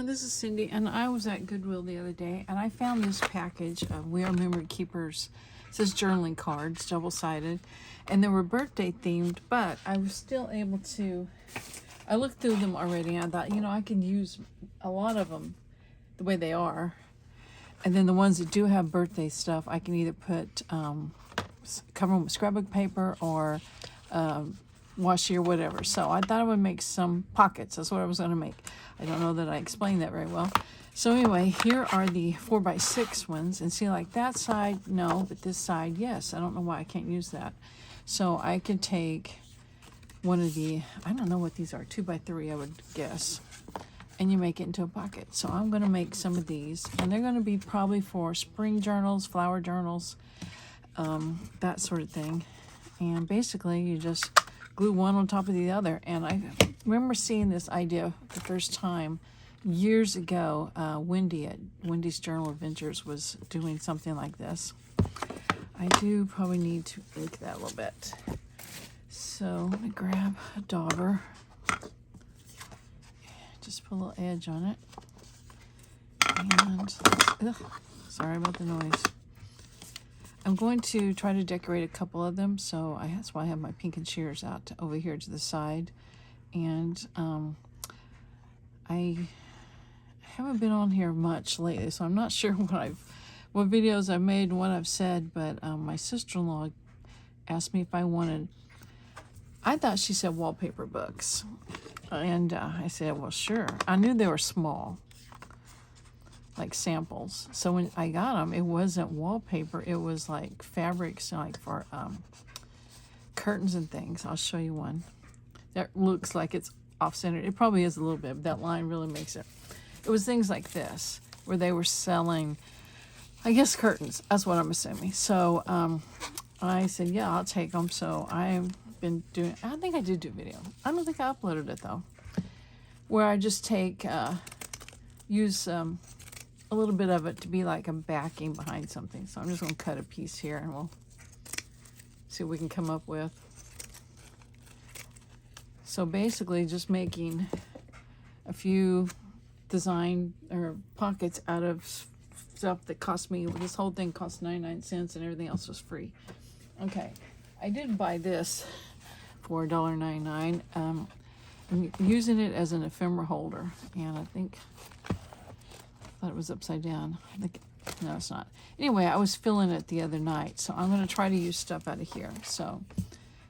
everyone, this is Cindy, and I was at Goodwill the other day, and I found this package of We Are Memory Keepers. It says journaling cards, double-sided, and they were birthday themed, but I was still able to, I looked through them already, and I thought, you know, I can use a lot of them the way they are, and then the ones that do have birthday stuff, I can either put, cover them with scrapbook paper or washi or whatever. So I thought I would make some pockets. That's what I was going to make. I don't know that I explained that very well. So anyway, here are the 4x6 ones, and see, like that side, no, but this side, yes. I don't know why I can't use that. So I can take one of the, I don't know what these are, 2x3 I would guess, and you make it into a pocket. So I'm going to make some of these, and they're going to be probably for spring journals, flower journals, that sort of thing. And basically you just glue one on top of the other. And I remember seeing this idea the first time years ago. Wendy at Wendy's Journal Adventures was doing something like this. I do probably need to ink that a little bit. So let me grab a dauber. Just put a little edge on it. And, sorry about the noise. I'm going to try to decorate a couple of them, so that's why I have my pink and shears out over here to the side. And I haven't been on here much lately, so I'm not sure what videos I've made and what I've said, but my sister-in-law asked me if I wanted, I thought she said wallpaper books, and I said, well, sure. I knew they were small, like samples. So when I got them, it wasn't wallpaper, it was like fabrics, like for curtains and things. I'll show you one that looks like it's off-centered. It probably is a little bit, but that line really makes it. It was things like this where they were selling, I guess, curtains. That's what I'm assuming. So I said, yeah, I'll take them. So I've been doing, I think I did do a video. I don't think I uploaded it though, where I just take use a little bit of it to be like a backing behind something. So I'm just going to cut a piece here, and we'll see what we can come up with. So basically just making a few design or pockets out of stuff that cost me, this whole thing cost 99 cents and everything else was free. Okay, I did buy this for $1.99. I'm using it as an ephemera holder, and I think thought it was upside down. I think, no, it's not. Anyway, I was filling it the other night, so I'm going to try to use stuff out of here. So,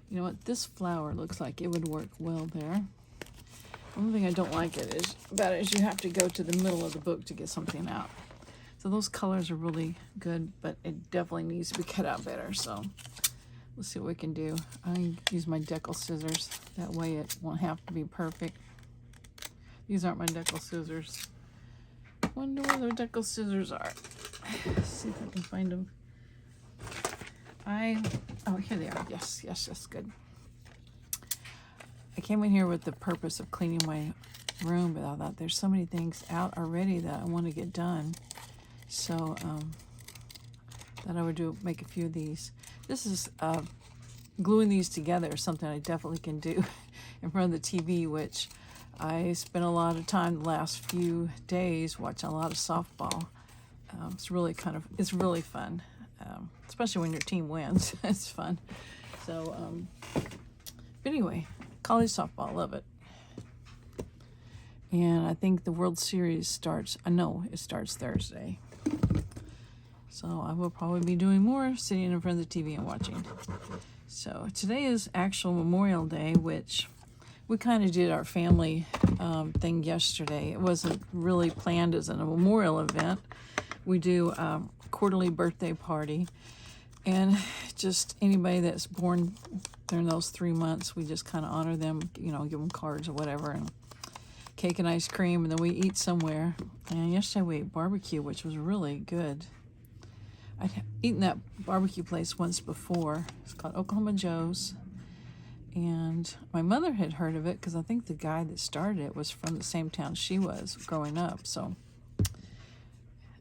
you know what? This flower looks like it would work well there. One thing I don't like about it is you have to go to the middle of the book to get something out. So those colors are really good, but it definitely needs to be cut out better. So let's see what we can do. I use my decal scissors. That way it won't have to be perfect. These aren't my decal scissors. Wonder where the decal scissors are. Let's see if I can find them. Oh, here they are. Yes, that's good. I came in here with the purpose of cleaning my room, but I thought there's so many things out already that I want to get done. So, that I would make a few of these. This is gluing these together is something I definitely can do in front of the TV, which I spent a lot of time the last few days watching a lot of softball. It's really fun, especially when your team wins. It's fun. So, but anyway, college softball, love it. And I think the World Series starts, it starts Thursday. So I will probably be doing more sitting in front of the TV and watching. So today is actual Memorial Day, which we kind of did our family thing yesterday. It wasn't really planned as a memorial event. We do a quarterly birthday party, and just anybody that's born during those 3 months, we just kind of honor them, you know, give them cards or whatever, and cake and ice cream, and then we eat somewhere. And yesterday we ate barbecue, which was really good. I'd eaten that barbecue place once before. It's called Oklahoma Joe's. And my mother had heard of it because I think the guy that started it was from the same town she was growing up. So,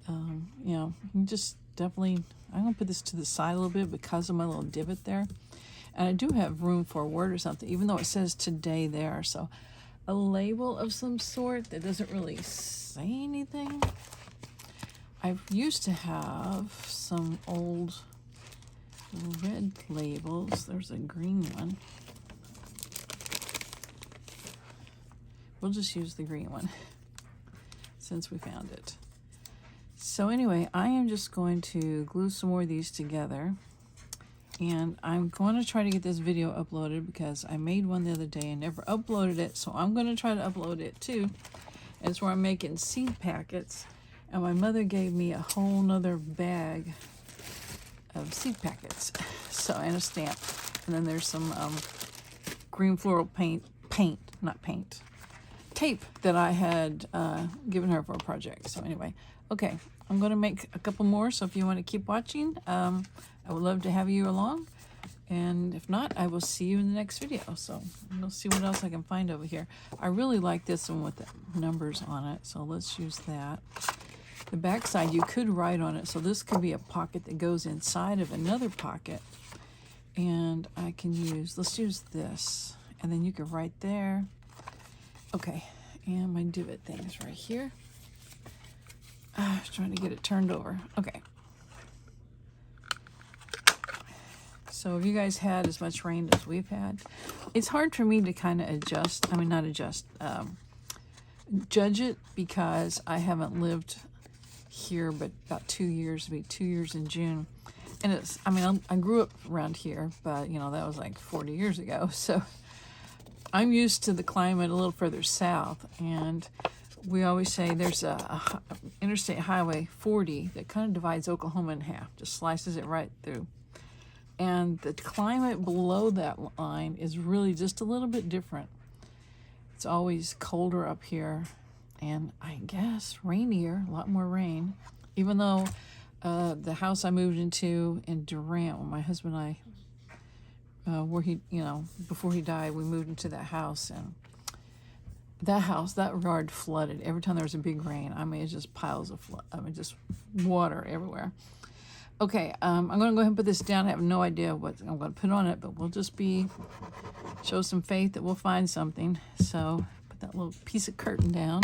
you know, you just definitely, I'm going to put this to the side a little bit because of my little divot there. And I do have room for a word or something, even though it says today there. So a label of some sort that doesn't really say anything. I used to have some old red labels. There's a green one. We'll just use the green one since we found it. So anyway, I am just going to glue some more of these together, and I'm going to try to get this video uploaded because I made one the other day and never uploaded it, so I'm going to try to upload it too. It's where I'm making seed packets, and my mother gave me a whole nother bag of seed packets, so, and a stamp, and then there's some green floral tape that I had given her for a project. So anyway, okay, I'm going to make a couple more, so if you want to keep watching, I would love to have you along, and if not, I will see you in the next video. So we'll see what else I can find over here. I really like this one with the numbers on it, so let's use that. The back side, you could write on it, so this could be a pocket that goes inside of another pocket, and I can use, let's use this, and then you can write there. Okay, and my divot thing is right here. I was trying to get it turned over. Okay. So have you guys had as much rain as we've had? It's hard for me to kind of adjust, not adjust, judge it, because I haven't lived here but about 2 years. It'll be 2 years in June. And it's, I grew up around here, but that was like 40 years ago. So I'm used to the climate a little further south, and we always say there's a Interstate Highway 40 that kind of divides Oklahoma in half, just slices it right through. And the climate below that line is really just a little bit different. It's always colder up here, and I guess rainier, a lot more rain. Even though the house I moved into in Durant, when my husband and I, where he, before he died, we moved into that house, and that yard flooded every time there was a big rain. It's just piles of just water everywhere. Okay, I'm going to go ahead and put this down. I have no idea what I'm going to put on it, but we'll just show some faith that we'll find something. So put that little piece of curtain down.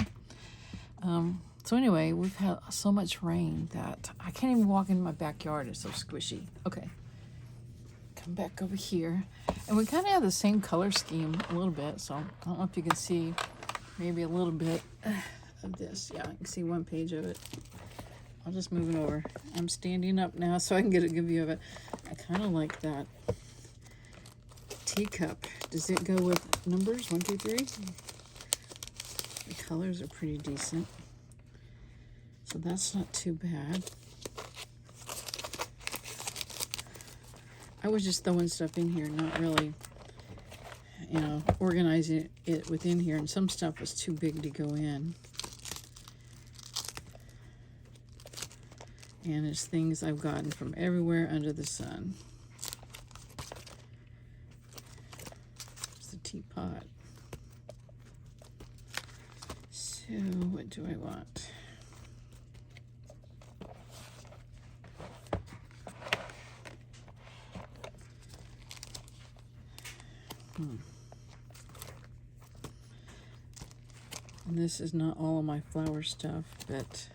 So anyway, we've had so much rain that I can't even walk in my backyard. It's so squishy. Okay. Come back over here, and we kind of have the same color scheme a little bit, so I don't know if you can see maybe a little bit of this. Yeah, I can see one page of it. I'll just move it over. I'm standing up now so I can get a good view of it. I kind of like that teacup. Does it go with numbers 1, 2, 3? The colors are pretty decent, so that's not too bad. I was just throwing stuff in here, not really, organizing it within here, and some stuff was too big to go in. And it's things I've gotten from everywhere under the sun. It's the teapot. So what do I want? And this is not all of my flower stuff, but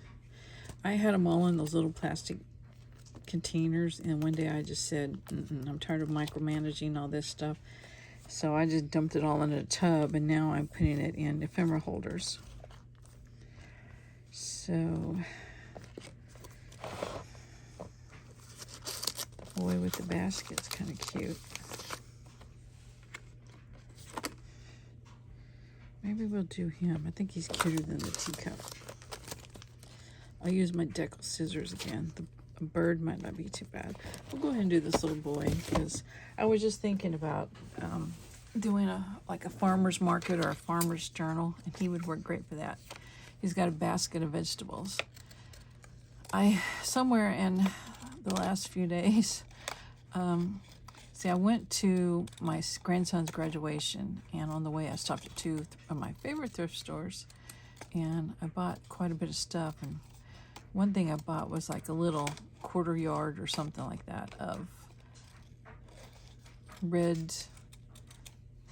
I had them all in those little plastic containers, and one day I just said, I'm tired of micromanaging all this stuff. So I just dumped it all in a tub, and now I'm putting it in ephemera holders. So, the boy with the basket's kind of cute. Maybe we'll do him. I think he's cuter than the teacup. I'll use my decal scissors again. The bird might not be too bad. We'll go ahead and do this little boy, because I was just thinking about doing a farmer's market or a farmer's journal, and he would work great for that. He's got a basket of vegetables. Somewhere in the last few days, I went to my grandson's graduation, and on the way I stopped at 2 of my favorite thrift stores, and I bought quite a bit of stuff. And one thing I bought was like a little quarter yard or something like that of red,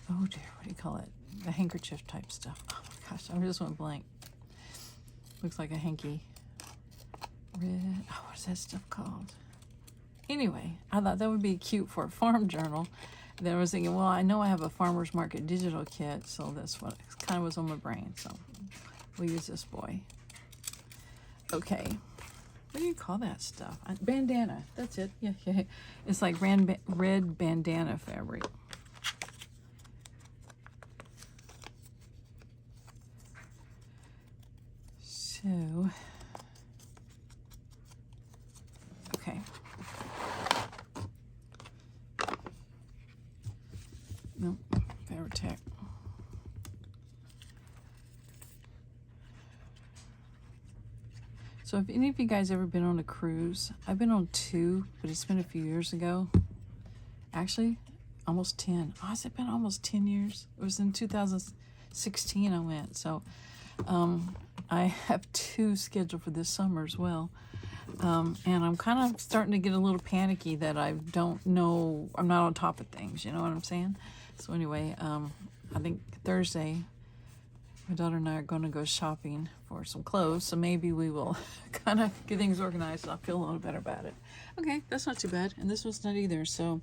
oh dear, what do you call it? the handkerchief type stuff. Oh my gosh, I just went blank. Looks like a hanky. Red, oh, what is that stuff called? Anyway, I thought that would be cute for a farm journal. Then I was thinking, well, I know I have a farmer's market digital kit, so that's what kind of was on my brain. So we'll use this boy. Okay. What do you call that stuff? Bandana. That's it. Yeah. It's like red bandana fabric. So, okay. No, Fabric. So if any of you guys ever been on a cruise, I've been on 2, but it's been a few years ago. Actually, almost 10. Oh, has it been almost 10 years? It was in 2016 I went. So I have 2 scheduled for this summer as well. And I'm kind of starting to get a little panicky that I don't know, I'm not on top of things, you know what I'm saying? So anyway, I think Thursday, my daughter and I are going to go shopping for some clothes, so maybe we will kind of get things organized and I'll feel a little better about it. Okay, that's not too bad, and this one's not either, so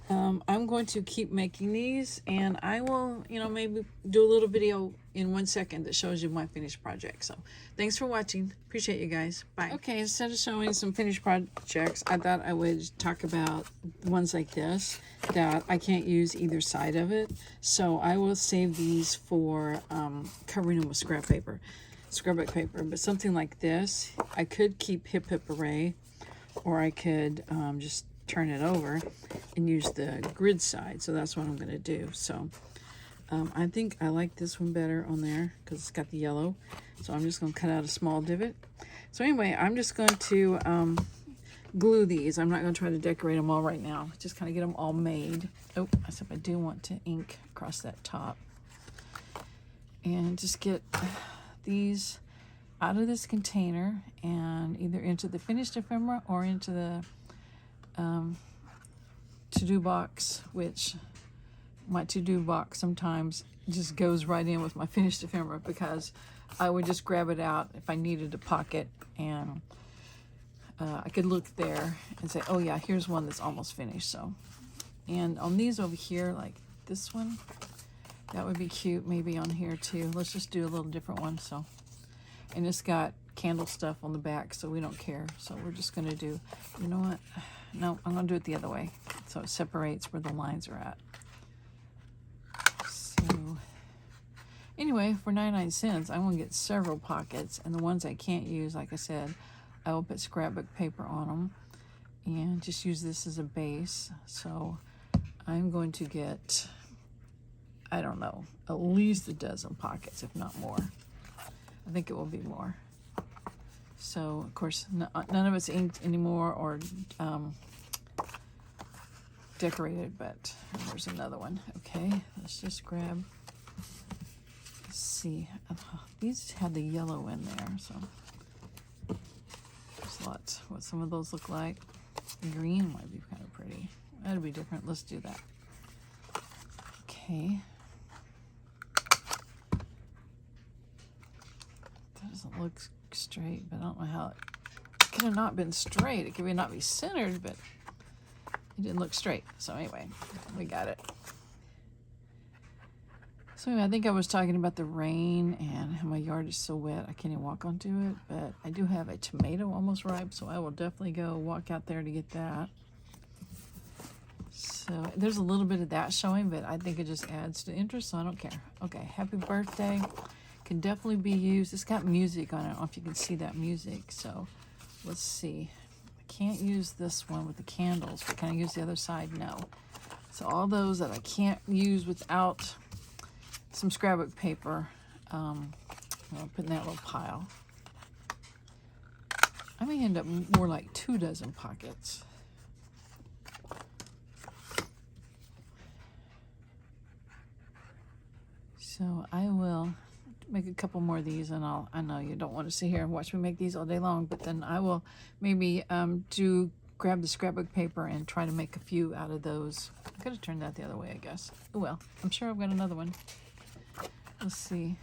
I'm going to keep making these, and I will, maybe do a little video in 1 second that shows you my finished project. So thanks for watching. Appreciate you guys. Bye. Okay, instead of showing some finished projects, I thought I would talk about ones like this that I can't use either side of it. So I will save these for covering them with scrapbook paper. But something like this, I could keep hip hooray, or I could just turn it over and use the grid side. So that's what I'm going to do. So I think I like this one better on there because it's got the yellow. So I'm just going to cut out a small divot. So anyway, I'm just going to glue these. I'm not going to try to decorate them all right now. Just kind of get them all made. Oh, except I do want to ink across that top. And just get these out of this container and either into the finished ephemera or into the to-do box, which my to-do box sometimes just goes right in with my finished ephemera because I would just grab it out if I needed a pocket, and I could look there and say, oh yeah, here's one that's almost finished. So, and on these over here, like this one, that would be cute maybe on here too. Let's just do a little different one. So, and it's got candle stuff on the back, so we don't care. So we're just gonna do, you know what? No, I'm gonna do it the other way, so it separates where the lines are at. So anyway, for 99 cents, I'm gonna get several pockets, and the ones I can't use, like I said, I will put scrapbook paper on them and just use this as a base. So I'm going to get, I don't know, at least a dozen pockets, if not more. I think it will be more. So, of course, none of it's inked anymore or decorated, but there's another one. Okay, let's just grab, let's see. These have the yellow in there, so there's lots. What some of those look like. The green might be kind of pretty. That'll be different. Let's do that. Okay. That doesn't look straight, but I don't know how it could have not been straight. It could not be centered, but it didn't look straight. So anyway, we got it. So anyway, I think I was talking about the rain and how my yard is so wet I can't even walk onto it, but I do have a tomato almost ripe, so I will definitely go walk out there to get that. So there's a little bit of that showing, but I think it just adds to interest, so I don't care. Okay, happy birthday. Can definitely be used. It's got music on it. I don't know if you can see that music. So let's see. I can't use this one with the candles, but can I use the other side? No. So all those that I can't use without some scrapbook paper, I'll put in that little pile. I may end up more like 2 dozen pockets. So I will make a couple more of these, and I know you don't want to sit here and watch me make these all day long, but then I will maybe grab the scrapbook paper and try to make a few out of those. I could have turned that the other way, I guess. Oh well, I'm sure I've got another one. Let's see.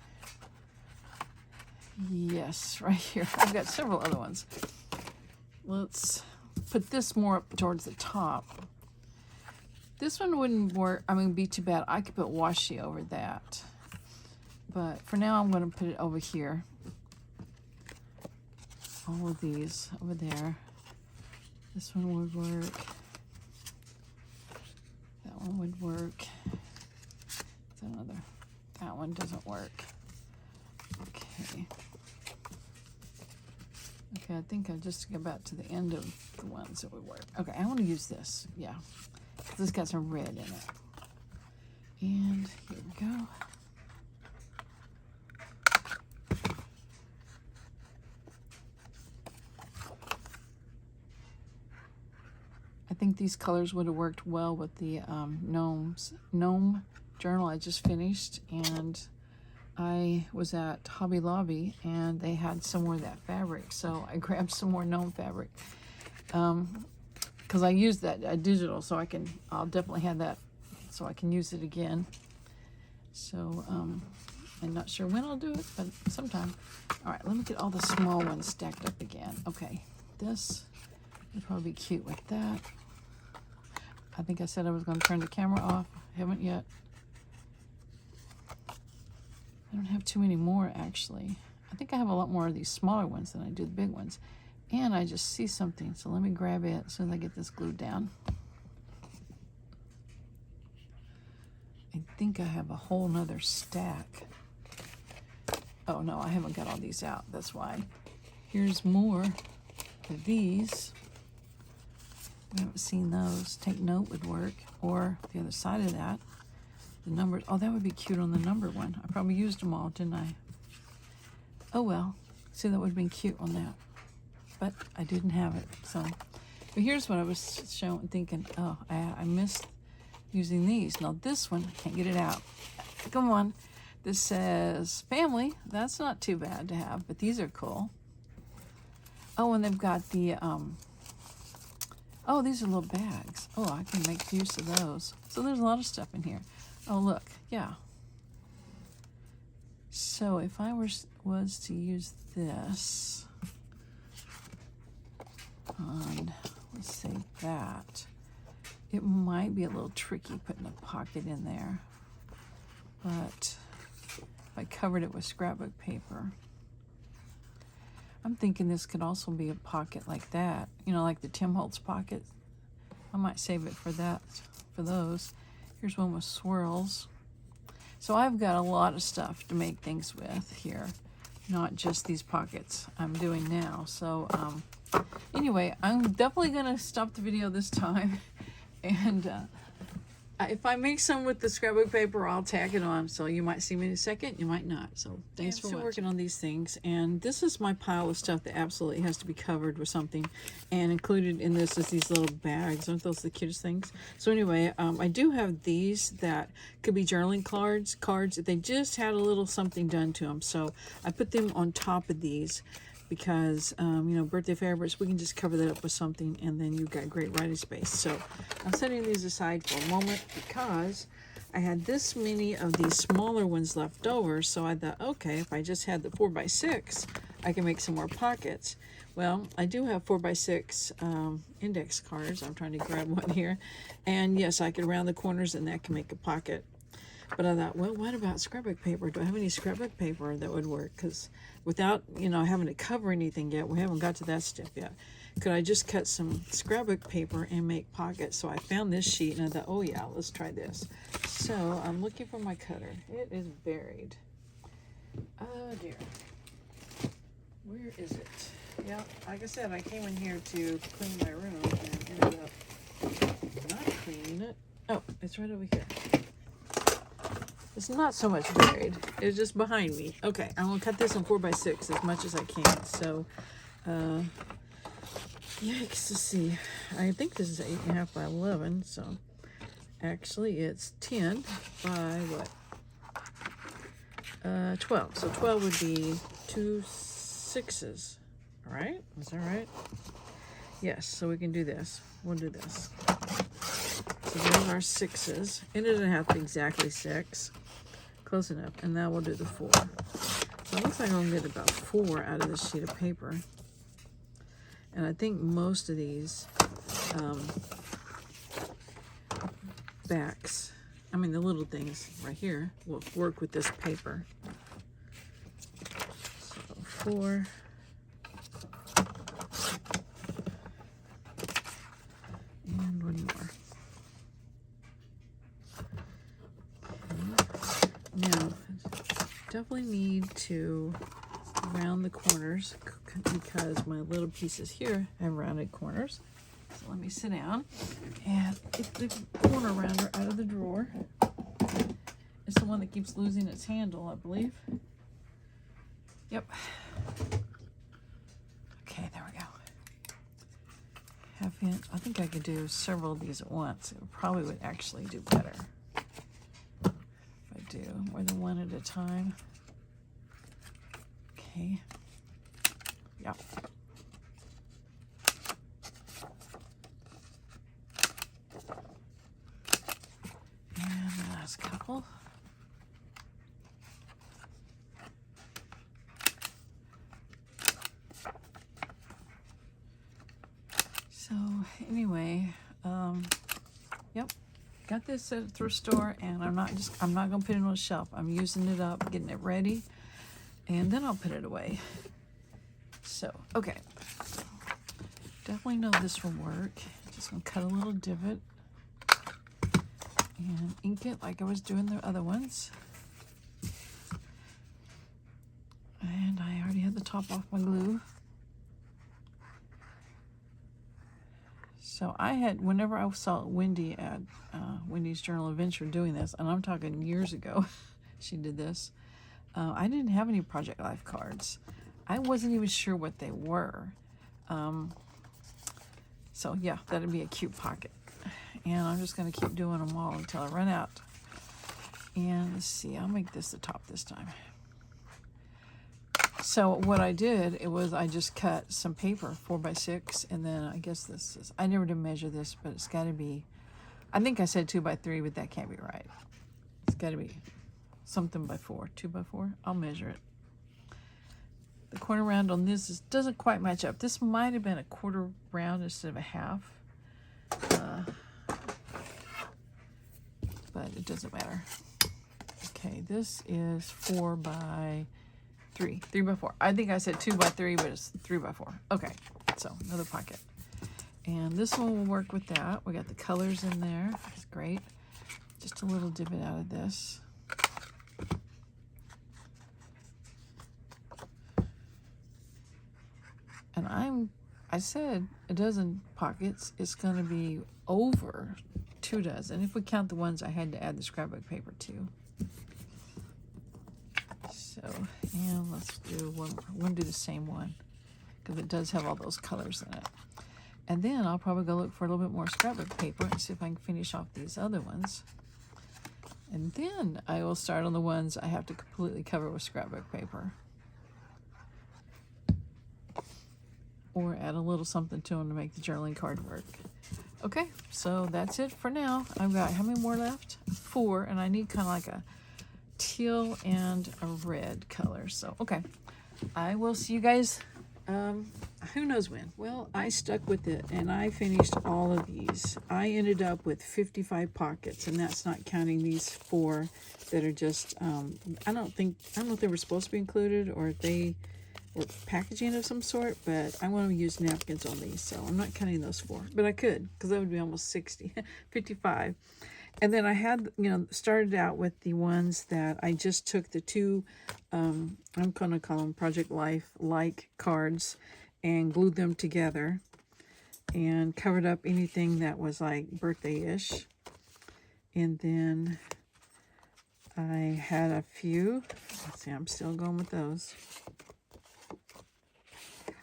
Yes, right here. I've got several other ones. Let's put this more up towards the top. This one wouldn't work, be too bad. I could put washi over that. But for now, I'm going to put it over here. All of these over there. This one would work. That one would work. That one doesn't work. Okay. Okay, I think I'll just get back to the end of the ones that would work. Okay, I want to use this. Yeah. This got some red in it. And here we go. I think these colors would have worked well with the gnome journal I just finished, and I was at Hobby Lobby and they had some more of that fabric, so I grabbed some more gnome fabric because I used that digital, so I'll definitely have that so I can use it again. So I'm not sure when I'll do it, but sometime. All right, let me get all the small ones stacked up again. Okay, this would probably be cute with that. I think I said I was going to turn the camera off. I haven't yet. I don't have too many more, actually. I think I have a lot more of these smaller ones than I do the big ones. And I just see something, so let me grab it as soon as I get this glued down. I think I have a whole nother stack. Oh no, I haven't got all these out, that's why. Here's more of these. We haven't seen those. Take note would work, or the other side of that. The numbers, oh, that would be cute on the number one. I probably used them all, didn't I? Oh well, see, that would have been cute on that. But I didn't have it, so. But here's what I was thinking, oh, I missed using these. Now this one, I can't get it out. Come on. This says family. That's not too bad to have, but these are cool. Oh, and they've got the, oh, these are little bags. Oh, I can make use of those. So there's a lot of stuff in here. Oh, look, yeah. So if I was to use this on, let's say that, it might be a little tricky putting a pocket in there. But if I covered it with scrapbook paper, I'm thinking this could also be a pocket like that, you know, like the Tim Holtz pocket. I might save it for that, for those. Here's one with swirls. So I've got a lot of stuff to make things with here, not just these pockets I'm doing now. So anyway, I'm definitely gonna stop the video this time, and if I make some with the scrapbook paper, I'll tack it on. So you might see me in a second, you might not. So thanks for watching. Working on these things, and this is my pile of stuff that absolutely has to be covered with something. And included in this is these little bags. Aren't those the cutest things? So anyway, I do have these that could be journaling cards. They just had a little something done to them, so I put them on top of these. Because, you know, birthday favorites, we can just cover that up with something, and then you've got great writing space. So I'm setting these aside for a moment because I had this many of these smaller ones left over. So I thought, okay, if I just had the 4x6, I can make some more pockets. Well, I do have 4x6 index cards. I'm trying to grab one here. And yes, I can round the corners, and that can make a pocket. But I thought, well, what about scrapbook paper? Do I have any scrapbook paper that would work? Because without, you know, having to cover anything yet, we haven't got to that step yet. Could I just cut some scrapbook paper and make pockets? So I found this sheet, and I thought, oh yeah, let's try this. So I'm looking for my cutter. It is buried. Oh dear. Where is it? Yeah, like I said, I came in here to clean my room and ended up not cleaning it. Oh, it's right over here. It's not so much buried. It's just behind me. Okay, I'm going to cut this on 4x6 as much as I can. So, yikes, let's see. I think this is 8.5 by 11. So, actually, it's 10 by what? 12. So, 12 would be 2 6s. All right? Is that right? Yes, so we can do this. We'll do this. So, there's our 6s. And it doesn't have to be exactly 6. close enough. And now we'll do the 4. So it looks like I'm going to get about 4 out of this sheet of paper. And I think most of these backs, I mean the little things right here, will work with this paper. So 4. And 1 more. Okay. Now, definitely need to round the corners because my little pieces here have rounded corners. So let me sit down and get the corner rounder out of the drawer. It's the one that keeps losing its handle, I believe. Yep. Okay, there we go. Half inch. I think I could do several of these at once. It probably would actually do better if I do more than one at a time. Okay. Yep. And the last couple. So anyway, yep, got this at a thrift store, and I'm not gonna put it on a shelf. I'm using it up, getting it ready, and then I'll put it away. So okay, definitely know this will work. Just gonna cut a little divot and ink it like I was doing the other ones. And I already had the top off my glue. So I had, whenever I saw Wendy at Wendy's Journal Adventure doing this, and I'm talking years ago, she did this, I didn't have any Project Life cards. I wasn't even sure what they were. So yeah, that'd be a cute pocket. And I'm just gonna keep doing them all until I run out. And let's see, I'll make this the top this time. So what I did, I just cut some paper, 4x6, and then I guess this is, I never did measure this, but it's gotta be, I think I said 2x3, but that can't be right. It's gotta be something by 4, 2x4, I'll measure it. The corner round on this doesn't quite match up. This might have been a quarter round instead of a half, but it doesn't matter. Okay, this is 4x3, 3x4. I think I said 2x3, but it's 3x4. Okay, so another pocket. And this one will work with that. We got the colors in there. That's great. Just a little divot out of this. And I said a dozen pockets. It's going to be over 2 dozen if we count the ones I had to add the scrapbook paper to. So, and let's do one more. We're going to do the same one because it does have all those colors in it. And then I'll probably go look for a little bit more scrapbook paper and see if I can finish off these other ones. And then I will start on the ones I have to completely cover with scrapbook paper. Or add a little something to them to make the journaling card work. Okay, so that's it for now. I've got, how many more left? 4, and I need kind of like a teal and a red color. So, okay, I will see you guys, who knows when. Well, I stuck with it, and I finished all of these. I ended up with 55 pockets, and that's not counting these 4 that are just, I don't know if they were supposed to be included or if they or packaging of some sort, but I want to use napkins on these, so I'm not counting those 4, but I could, because that would be almost 60, 55. And then I had, started out with the ones that I just took the 2, I'm going to call them Project Life-like cards, and glued them together, and covered up anything that was like birthday-ish. And then I had a few, let's see, I'm still going with those.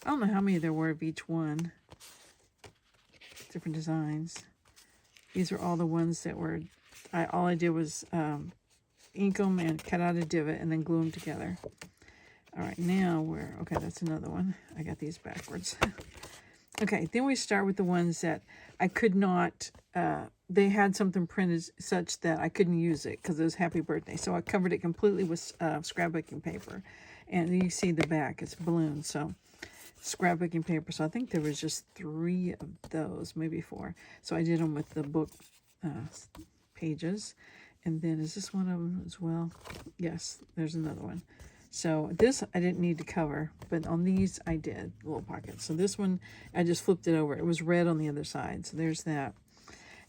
I don't know how many there were of each one. Different designs. These are all the ones that were, all I did was ink them and cut out a divot and then glue them together. All right, now okay, that's another one. I got these backwards. Okay, then we start with the ones that I could not, they had something printed such that I couldn't use it because it was happy birthday. So I covered it completely with scrapbooking paper. And you see the back, it's balloon. So scrapbooking paper. So I think there was just 3 of those, maybe 4. So I did them with the book pages. And then is this one of them as well? Yes, there's another one. So this I didn't need to cover, but on these I did, little pockets. So this one, I just flipped it over. It was red on the other side, so there's that.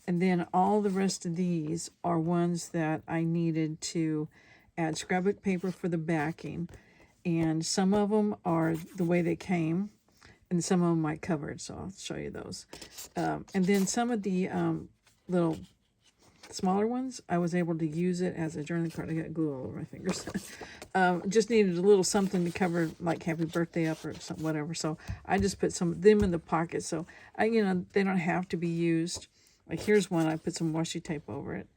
And then all the rest of these are ones that I needed to add scrapbook paper for the backing. And some of them are the way they came, and some of them I covered, so I'll show you those. And then some of the little smaller ones, I was able to use it as a journaling card. I got glue all over my fingers. Just needed a little something to cover, like happy birthday up or something, whatever. So I just put some of them in the pocket. So they don't have to be used. Like here's one, I put some washi tape over it.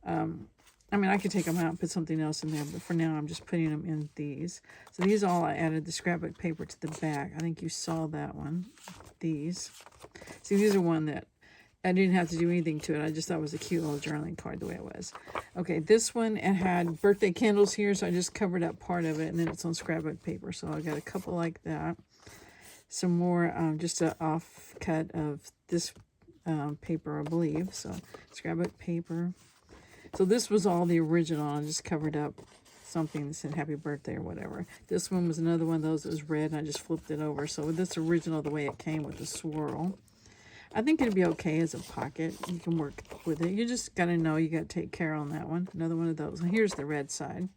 I mean, I could take them out and put something else in there, but for now I'm just putting them in these. So these all I added the scrapbook paper to the back. I think you saw that one. These. See, these are one that I didn't have to do anything to it. I just thought it was a cute little journaling card the way it was. Okay, this one, it had birthday candles here, so I just covered up part of it, and then it's on scrapbook paper. So I got a couple like that. Some more, just an offcut of this paper, I believe. So scrapbook paper. So this was all the original. I just covered up something that said happy birthday or whatever. This one was another one of those that was red, and I just flipped it over. So this original, the way it came with the swirl. I think it'd be okay as a pocket. You can work with it. You just got to know you got to take care on that one. Another one of those. And here's the red side.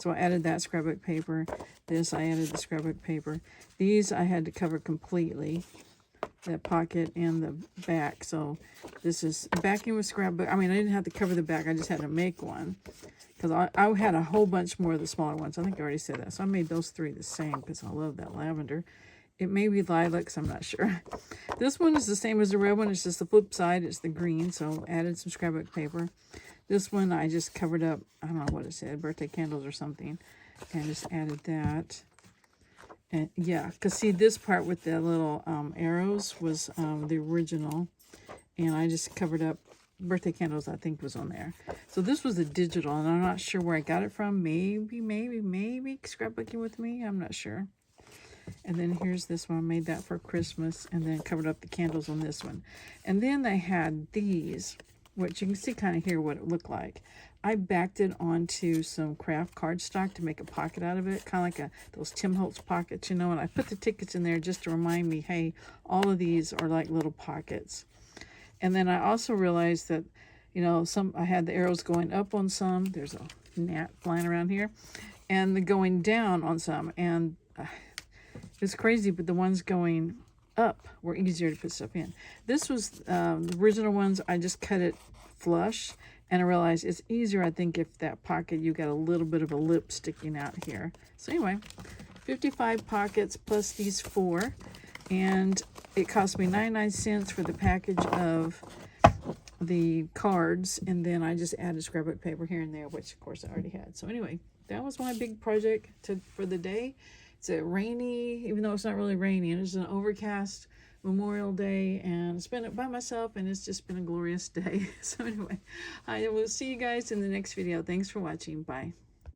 So I added that scrapbook paper. This, I added the scrapbook paper. These I had to cover completely. That pocket and the back. So this is backing with scrapbook. I mean, I didn't have to cover the back. I just had to make one. Because I had a whole bunch more of the smaller ones. I think I already said that. So I made those 3 the same because I love that lavender. It may be lilacs, I'm not sure. This one is the same as the red one. It's just the flip side. It's the green, so added some scrapbook paper. This one I just covered up, I don't know what it said, birthday candles or something. And just added that. And yeah, because see, this part with the little arrows was the original. And I just covered up birthday candles, I think was on there. So this was a digital, and I'm not sure where I got it from. Maybe scrapbooking with me. I'm not sure. And then here's this one. I made that for Christmas and then covered up the candles on this one. And then they had these, which you can see kind of here what it looked like. I backed it onto some craft cardstock to make a pocket out of it, kind of like those Tim Holtz pockets, and I put the tickets in there just to remind me, hey, all of these are like little pockets. And then I also realized that, I had the arrows going up on some. There's a gnat flying around here. And the going down on some. And it's crazy, but the ones going up were easier to put stuff in. This was the original ones. I just cut it flush, and I realized it's easier, I think, if that pocket, you got a little bit of a lip sticking out here. So anyway, 55 pockets plus these 4, and it cost me 99 cents for the package of the cards, and then I just added scrapbook paper here and there, which of course I already had. So anyway, that was my big project for the day. It's a rainy, even though it's not really rainy, and it's an overcast Memorial Day, and I spent it by myself, and it's just been a glorious day. So anyway, I will see you guys in the next video. Thanks for watching. Bye.